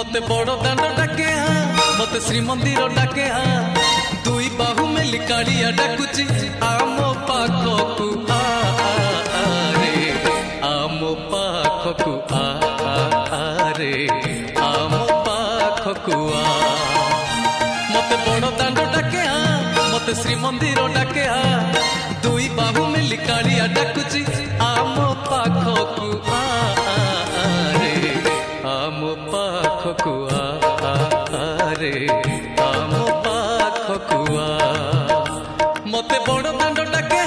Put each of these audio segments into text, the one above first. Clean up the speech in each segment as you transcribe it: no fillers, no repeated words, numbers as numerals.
मते बड़ दांड डाके मते श्रीमंदिर डाके दुई बाहु मेली कालिया डाकुची आम पाखकु रे आम पाखकु रे आम पाखकु मते बड़ दांड डाके मते श्रीमंदिर डाके दुई बाहु मेली कालिया डाकुची आम पाखकु रे आम पाखकु रे आम पाखकु मते बड़ दांड डाके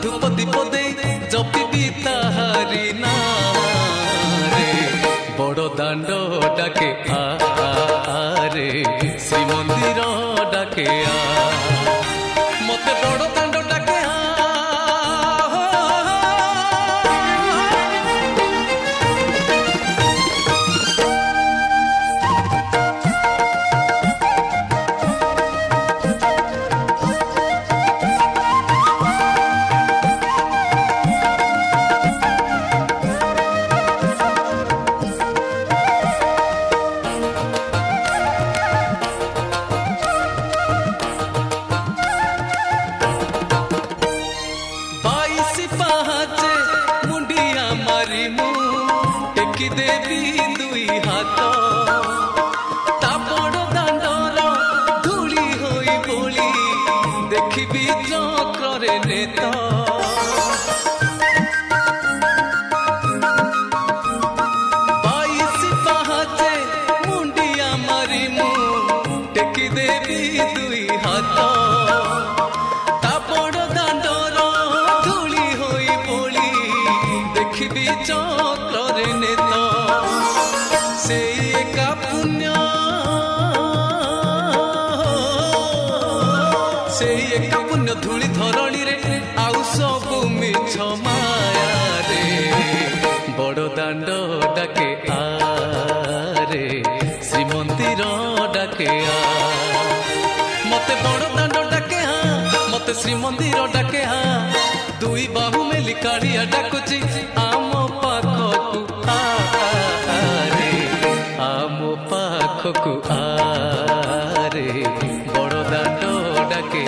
धूप दीप दे जपी ताहारी ना रे बड़ दांड डाके रे श्रीमंदिर डाके मते बड़ दांड डाके देवी दुई हाथ ता बड़ दांडर धूली होई बोली देखी चक्रे नेत बाईसी पाहाचे मुंडिया मारी मु टेकी देवी दुई हाथ ता बड़ दांडर धूली होई बोली देखी चक्रे नेत से एका पुण्य धूली धरणी रे आउ सबु मिछ माया रे बड़ दांड डाके रे श्रीमंदिर डाके मते बड़ दांड डाके मते श्रीमंदिर डाके दुई बाहु मेली कालिया डाकुची आम पाखकु रे आम पाखकु रे बड़ दांड डाके